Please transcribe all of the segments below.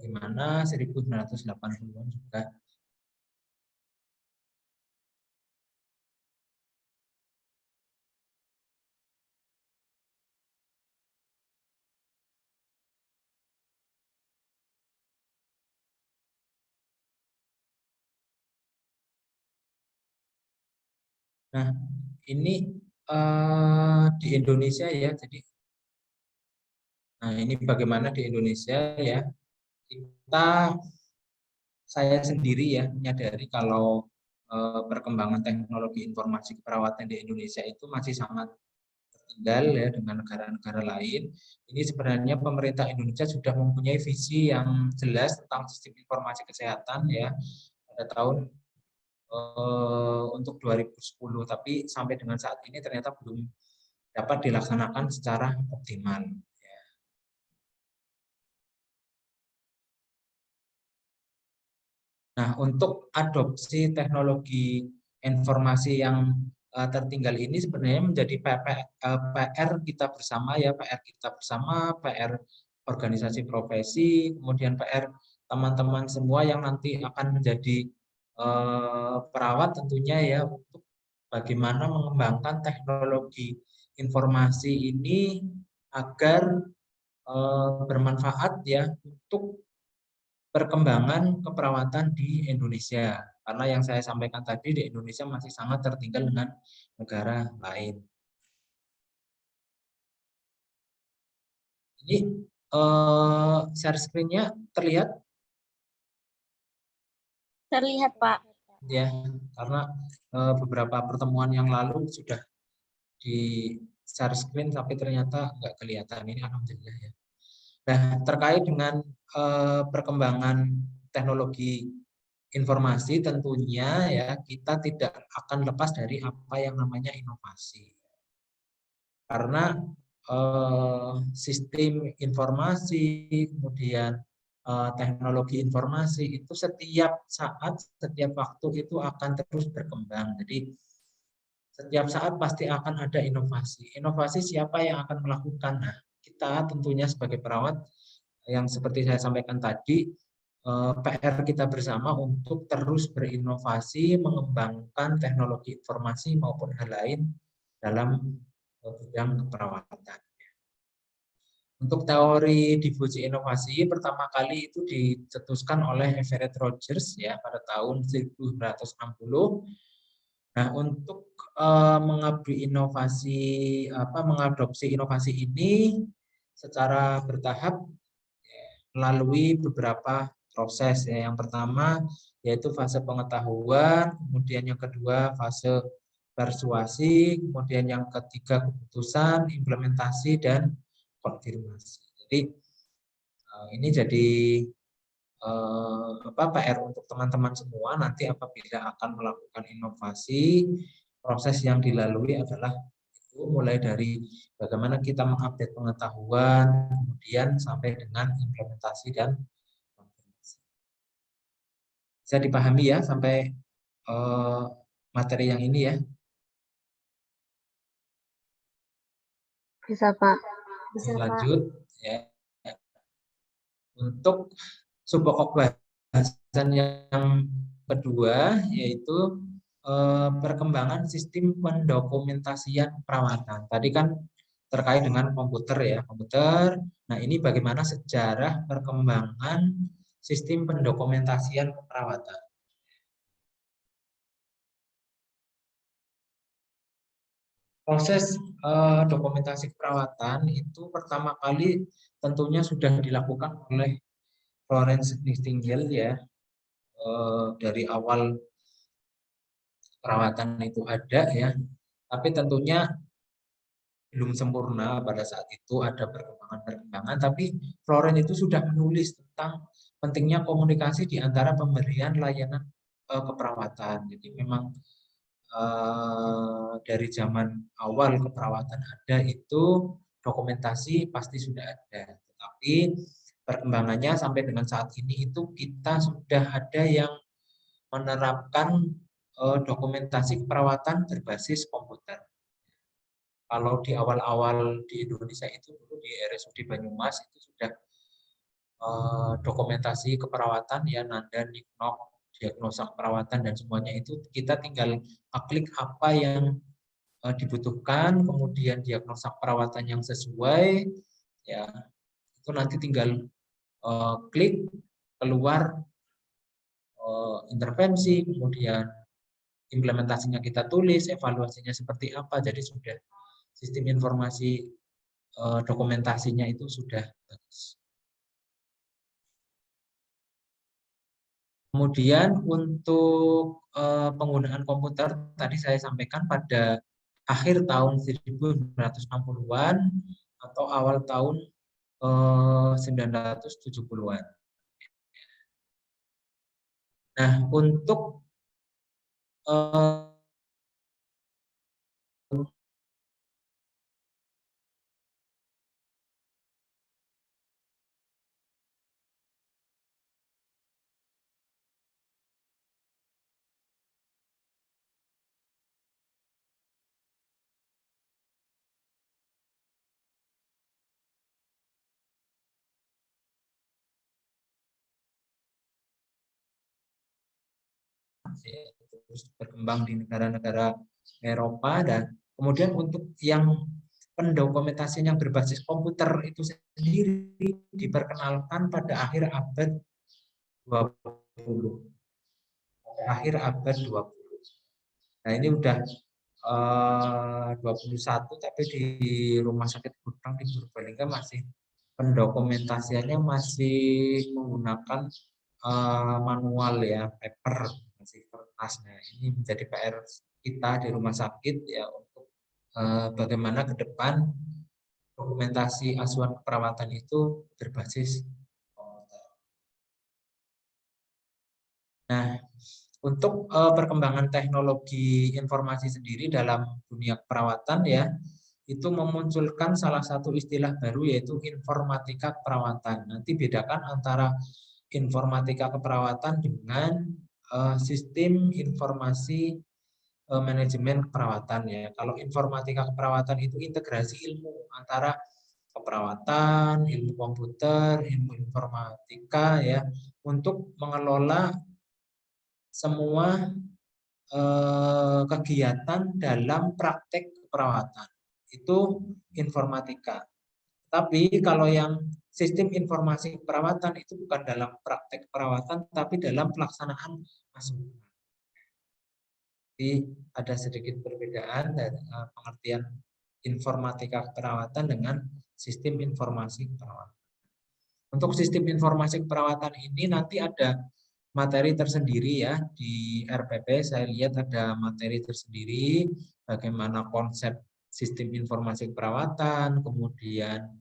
bagaimana 1980-an juga. Nah, ini di Indonesia ya. Jadi, nah ini bagaimana di Indonesia ya. Saya sendiri ya menyadari kalau perkembangan teknologi informasi keperawatan di Indonesia itu masih sangat tertinggal ya dengan negara-negara lain. Ini sebenarnya pemerintah Indonesia sudah mempunyai visi yang jelas tentang sistem informasi kesehatan ya pada tahun untuk 2010, tapi sampai dengan saat ini ternyata belum dapat dilaksanakan secara optimal. Nah, untuk adopsi teknologi informasi yang tertinggal ini sebenarnya menjadi PR kita bersama ya, PR kita bersama, PR organisasi profesi, kemudian PR teman-teman semua yang nanti akan menjadi perawat tentunya ya, untuk bagaimana mengembangkan teknologi informasi ini agar bermanfaat ya untuk perkembangan keperawatan di Indonesia. Karena yang saya sampaikan tadi, di Indonesia masih sangat tertinggal dengan negara lain. Ini share screen-nya terlihat? Terlihat, Pak. Ya, karena beberapa pertemuan yang lalu sudah di share screen tapi ternyata nggak kelihatan. Ini alhamdulillah ya. Nah, terkait dengan perkembangan teknologi informasi tentunya ya kita tidak akan lepas dari apa yang namanya inovasi. Karena sistem informasi, kemudian teknologi informasi itu setiap saat, setiap waktu itu akan terus berkembang. Jadi setiap saat pasti akan ada inovasi. Inovasi siapa yang akan melakukan? Nah, kita tentunya sebagai perawat yang seperti saya sampaikan tadi, PR kita bersama untuk terus berinovasi, mengembangkan teknologi informasi maupun hal lain dalam bidang keperawatan. Untuk teori difusi inovasi pertama kali itu dicetuskan oleh Everett Rogers ya pada tahun 1960. Nah, untuk mengadopsi inovasi ini secara bertahap melalui beberapa proses ya. Yang pertama yaitu fase pengetahuan, kemudian yang kedua fase persuasi, kemudian yang ketiga keputusan, implementasi dan konfirmasi. Jadi ini jadi PR untuk teman-teman semua nanti apabila akan melakukan inovasi, proses yang dilalui adalah itu mulai dari bagaimana kita mengupdate pengetahuan, kemudian sampai dengan implementasi dan konfirmasi. Bisa dipahami ya sampai materi yang ini ya? Bisa, Pak. Bisa, Lanjut ya. Untuk subpokok bahasan yang kedua yaitu perkembangan sistem pendokumentasian perawatan. Tadi kan terkait dengan komputer ya, komputer. Nah, ini bagaimana sejarah perkembangan sistem pendokumentasian perawatan. Proses dokumentasi keperawatan itu pertama kali tentunya sudah dilakukan oleh Florence Nightingale ya. Dari awal perawatan itu ada ya, tapi tentunya belum sempurna pada saat itu, ada perkembangan-perkembangan, tapi Florence itu sudah menulis tentang pentingnya komunikasi di antara pemberian layanan keperawatan. Jadi memang dari zaman awal keperawatan ada itu dokumentasi pasti sudah ada, tetapi perkembangannya sampai dengan saat ini itu kita sudah ada yang menerapkan dokumentasi keperawatan berbasis komputer. Kalau di awal-awal di Indonesia itu dulu di RSUD Banyumas itu sudah dokumentasi keperawatan ya, Nanda, Niknok, diagnosa keperawatan dan semuanya itu kita tinggal klik apa yang dibutuhkan, kemudian diagnosa perawatan yang sesuai, ya itu nanti tinggal klik keluar intervensi, kemudian implementasinya kita tulis, evaluasinya seperti apa, jadi sudah sistem informasi dokumentasinya itu sudah bagus. Kemudian untuk penggunaan komputer tadi saya sampaikan pada akhir tahun 1960-an atau awal tahun 1970-an. Nah, untuk terus berkembang di negara-negara Eropa, dan kemudian untuk yang pendokumentasian yang berbasis komputer itu sendiri diperkenalkan pada akhir abad 20. Akhir abad 20. Nah, ini udah 21, tapi di Rumah Sakit Gudang di Purbalingga masih pendokumentasiannya masih menggunakan manual ya, paper, masih kertas. Nah, ini menjadi PR kita di rumah sakit ya, untuk bagaimana ke depan dokumentasi asuhan keperawatan itu berbasis komputer. Nah, untuk perkembangan teknologi informasi sendiri dalam dunia keperawatan ya, itu memunculkan salah satu istilah baru yaitu informatika keperawatan. Nanti bedakan antara informatika keperawatan dengan sistem informasi manajemen keperawatan ya. Kalau informatika keperawatan itu integrasi ilmu antara keperawatan, ilmu komputer, ilmu informatika ya, untuk mengelola semua kegiatan dalam praktek keperawatan. Itu informatika. Tapi kalau yang sistem informasi keperawatan itu bukan dalam praktek keperawatan, tapi dalam pelaksanaan asuhan. Jadi ada sedikit perbedaan dari pengertian informatika keperawatan dengan sistem informasi keperawatan. Untuk sistem informasi keperawatan ini nanti ada materi tersendiri ya, di RPP saya lihat ada materi tersendiri bagaimana konsep sistem informasi keperawatan, kemudian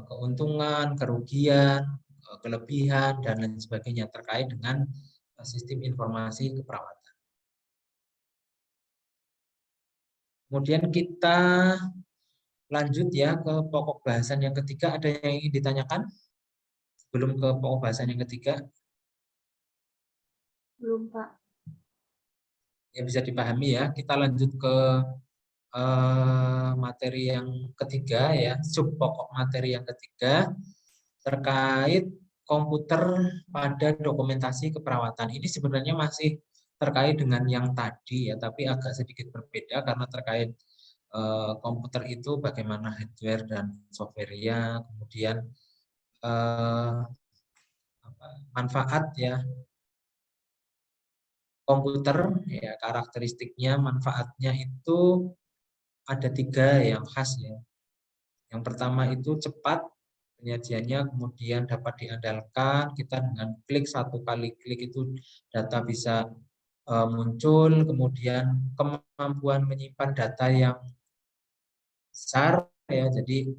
keuntungan, kerugian, kelebihan dan lain sebagainya terkait dengan sistem informasi keperawatan. Kemudian kita lanjut ya ke pokok bahasan yang ketiga. Ada yang ingin ditanyakan sebelum ke pokok bahasan yang ketiga? Belum, Pak. Ya, bisa dipahami ya. Kita lanjut ke materi yang ketiga ya, sub pokok materi yang ketiga terkait komputer pada dokumentasi keperawatan. Ini sebenarnya masih terkait dengan yang tadi ya, tapi agak sedikit berbeda karena terkait komputer itu bagaimana hardware dan software-nya, kemudian manfaat ya komputer ya, karakteristiknya, manfaatnya itu ada 3 yang khas ya. Yang pertama itu cepat penyajiannya, kemudian dapat diandalkan, kita dengan klik, 1 kali klik itu data bisa muncul, kemudian kemampuan menyimpan data yang besar ya, jadi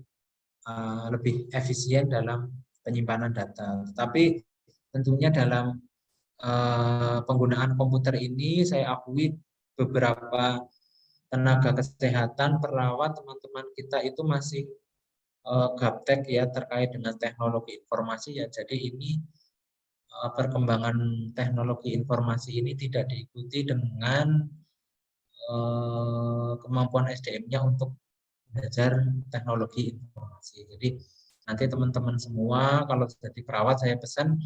lebih efisien dalam penyimpanan data. Tapi tentunya dalam penggunaan komputer ini saya akui beberapa tenaga kesehatan, perawat, teman-teman kita itu masih gaptek ya terkait dengan teknologi informasi ya. Jadi ini perkembangan teknologi informasi ini tidak diikuti dengan kemampuan SDM-nya untuk belajar teknologi informasi. Jadi nanti teman-teman semua kalau jadi perawat saya pesan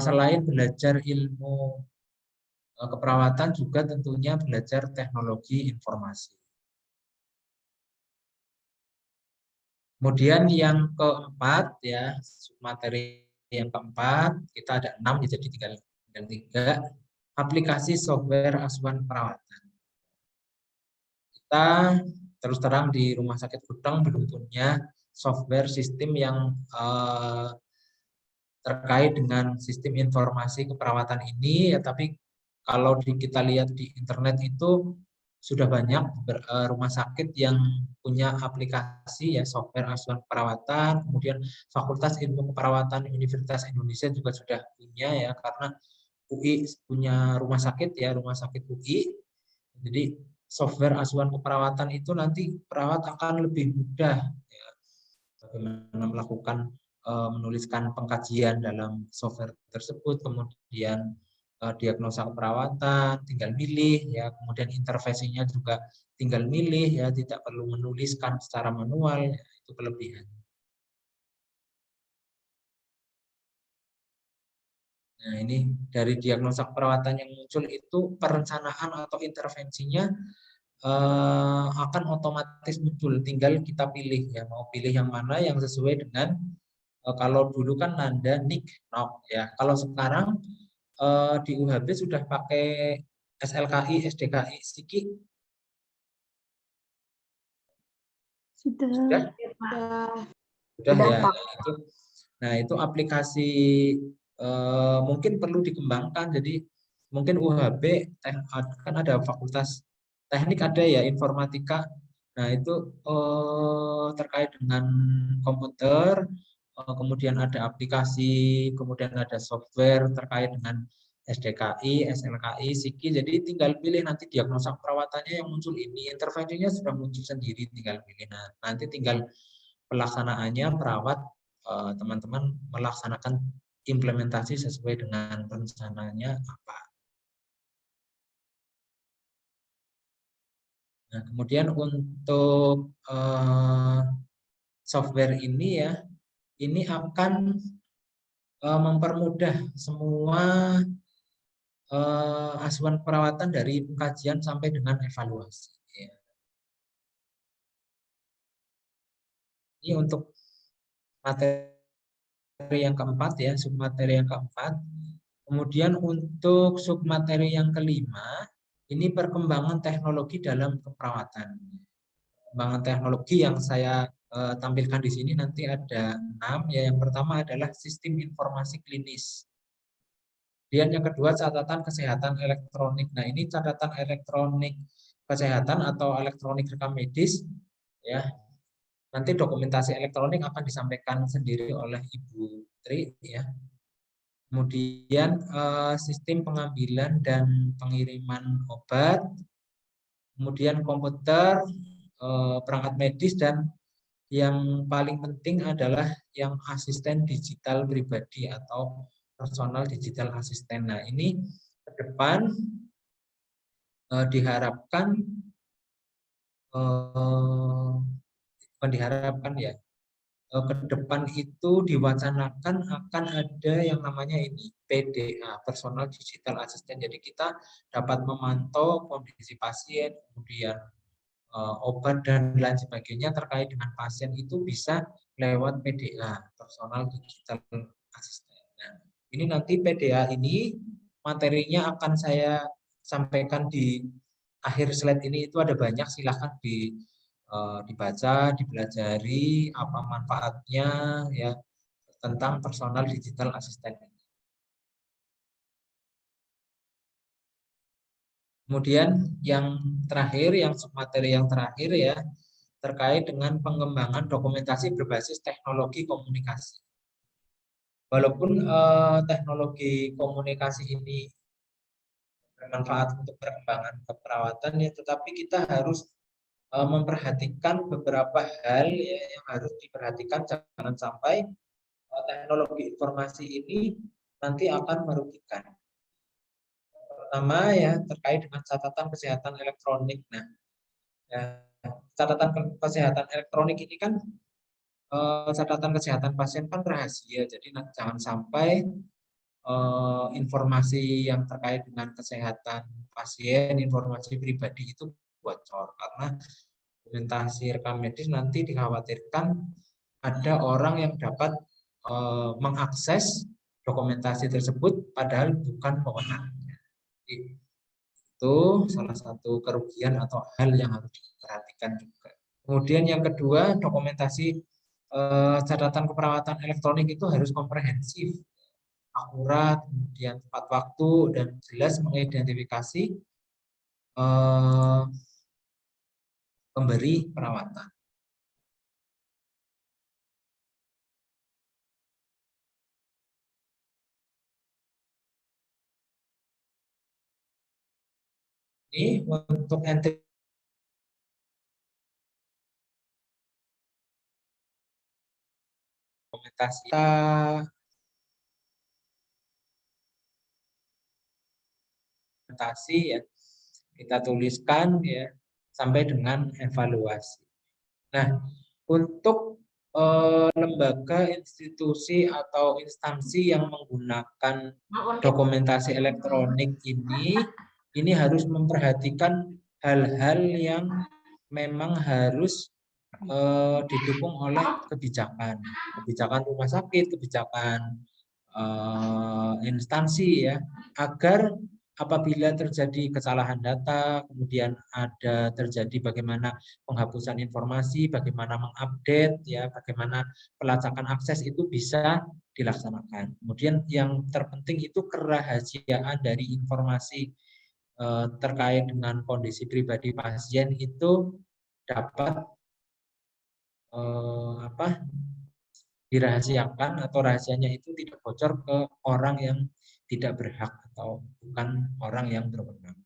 selain belajar ilmu keperawatan juga tentunya belajar teknologi informasi. Kemudian yang keempat ya, materi yang keempat kita ada 6 jadi tinggal 3, aplikasi software asuhan perawatan. Kita terus terang di Rumah Sakit Gudang belum punya software sistem yang terkait dengan sistem informasi keperawatan ini ya, tapi kalau kita lihat di internet itu sudah banyak rumah sakit yang punya aplikasi ya software asuhan perawatan, kemudian Fakultas Ilmu Keperawatan Universitas Indonesia juga sudah punya ya, karena UI punya rumah sakit ya, rumah sakit UI. Jadi software asuhan keperawatan itu nanti perawat akan lebih mudah ya, bagaimana melakukan menuliskan pengkajian dalam software tersebut, kemudian diagnosa keperawatan tinggal milih ya, kemudian intervensinya juga tinggal milih ya, tidak perlu menuliskan secara manual ya, itu kelebihan. Nah, ini dari diagnosa keperawatan yang muncul itu perencanaan atau intervensinya akan otomatis muncul, tinggal kita pilih ya, mau pilih yang mana yang sesuai dengan kalau dulu kan Nanda, Nick, Nok ya. Kalau sekarang di UHB sudah pakai SLKI, SDKI, Siki? Sudah. Sudah ya. Nah, itu aplikasi mungkin perlu dikembangkan. Jadi mungkin UHB kan ada fakultas teknik ada ya, informatika. Nah, itu terkait dengan komputer, kemudian ada aplikasi, kemudian ada software terkait dengan SDKI, SLKI, Siki. Jadi tinggal pilih nanti diagnosa perawatannya yang muncul ini, intervensinya sudah muncul sendiri, tinggal pilih. Nah, nanti tinggal pelaksanaannya perawat teman-teman melaksanakan implementasi sesuai dengan rencananya apa. Nah, kemudian untuk software ini ya, ini akan mempermudah semua asuhan perawatan dari pengkajian sampai dengan evaluasi. Ya. Ini untuk materi yang keempat ya, submateri yang keempat. Kemudian untuk submateri yang kelima, ini perkembangan teknologi dalam keperawatan. Perkembangan teknologi yang saya tampilkan di sini nanti ada 6 ya. Yang pertama adalah sistem informasi klinis. Kemudian yang kedua catatan kesehatan elektronik. Nah, ini catatan elektronik kesehatan atau elektronik rekam medis ya. Nanti dokumentasi elektronik akan disampaikan sendiri oleh Ibu Tri ya. Kemudian sistem pengambilan dan pengiriman obat, kemudian komputer, perangkat medis, dan yang paling penting adalah yang asisten digital pribadi atau personal digital asisten. Nah, ini ke depan diharapkan diharapkan ya, ke depan itu diwacanakan akan ada yang namanya ini PDA, personal digital assistant. Jadi kita dapat memantau kondisi pasien, kemudian obat dan lain sebagainya terkait dengan pasien itu bisa lewat PDA, personal digital assistant. Nah, ini nanti PDA ini materinya akan saya sampaikan di akhir slide ini, itu ada banyak, silahkan dibaca, dipelajari apa manfaatnya ya tentang personal digital assistant. Kemudian yang terakhir, yang submateri yang terakhir ya, terkait dengan pengembangan dokumentasi berbasis teknologi komunikasi. Walaupun teknologi komunikasi ini bermanfaat untuk perkembangan keperawatan ya, tetapi kita harus memperhatikan beberapa hal ya, yang harus diperhatikan, jangan sampai teknologi informasi ini nanti akan merugikan. Pertama ya terkait dengan catatan kesehatan elektronik. Nah, ya, Catatan kesehatan elektronik ini kan catatan kesehatan pasien kan rahasia, jadi jangan sampai informasi yang terkait dengan kesehatan pasien, informasi pribadi itu bocor, karena dokumentasi rekam medis nanti dikhawatirkan ada orang yang dapat mengakses dokumentasi tersebut padahal bukan pewenangnya. Itu salah satu kerugian atau hal yang harus diperhatikan juga. Kemudian yang kedua, dokumentasi catatan keperawatan elektronik itu harus komprehensif, akurat, kemudian tepat waktu, dan jelas mengidentifikasi pemberi perawatan. Ini untuk entry dokumentasi ya, kita tuliskan ya sampai dengan evaluasi. Nah, untuk lembaga, institusi atau instansi yang menggunakan dokumentasi elektronik ini harus memperhatikan hal-hal yang memang harus didukung oleh kebijakan rumah sakit, kebijakan instansi ya, agar apabila terjadi kesalahan data, kemudian ada terjadi bagaimana penghapusan informasi, bagaimana mengupdate ya, bagaimana pelacakan akses itu bisa dilaksanakan. Kemudian yang terpenting itu kerahasiaan dari informasi terkait dengan kondisi pribadi pasien itu dapat dirahasiakan atau rahasianya itu tidak bocor ke orang yang tidak berhak atau bukan orang yang berwenang.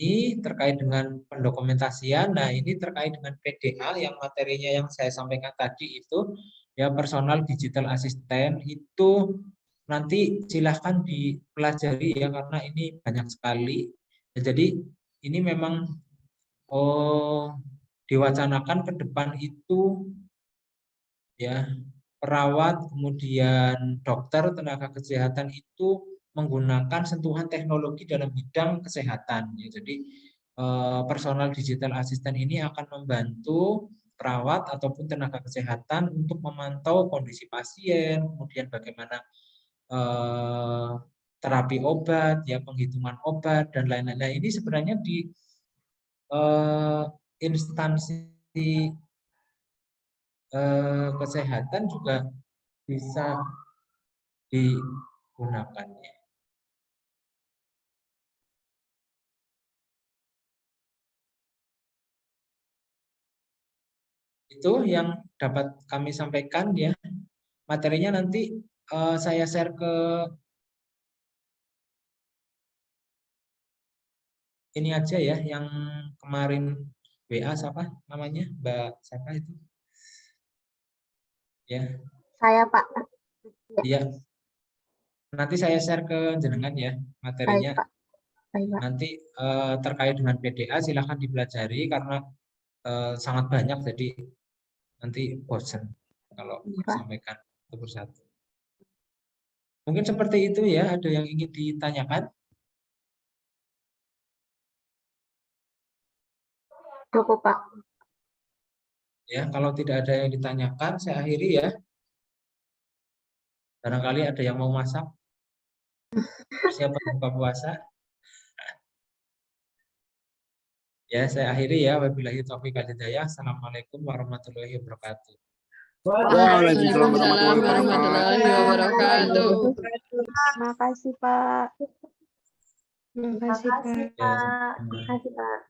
Ini terkait dengan pendokumentasian. Nah, ini terkait dengan PDA yang materinya yang saya sampaikan tadi itu ya, personal digital assistant itu nanti silahkan dipelajari ya, karena ini banyak sekali. Jadi ini memang diwacanakan ke depan itu ya, perawat kemudian dokter tenaga kesehatan itu menggunakan sentuhan teknologi dalam bidang kesehatan ya. Jadi personal digital assistant ini akan membantu perawat ataupun tenaga kesehatan untuk memantau kondisi pasien, kemudian bagaimana terapi obat ya, penghitungan obat dan lain-lain. Nah, ini sebenarnya di instansi kesehatan juga bisa digunakan ya. Itu yang dapat kami sampaikan ya. Materinya nanti saya share ke ini aja ya, yang kemarin WA siapa namanya, Mbak siapa itu ya. Saya Pak. Iya, nanti saya share ke jenengan ya materinya. Baik, Pak. Baik, Pak. Nanti terkait dengan PDA silahkan dipelajari karena sangat banyak, jadi nanti bosan kalau sampaikan satu persatu. Mungkin seperti itu ya. Ada yang ingin ditanyakan? Cukup, Pak. Ya, kalau tidak ada yang ditanyakan, saya akhiri ya. Barangkali ada yang mau masak. Persiapan buka puasa. Ya, saya akhiri ya. Wabillahi taufiq wal hidayah. Assalamualaikum warahmatullahi wabarakatuh. Waalaikumsalam warahmatullahi wabarakatuh. Terima kasih, Pak. Terima kasih, Pak. Ya, Terima kasih, Pak.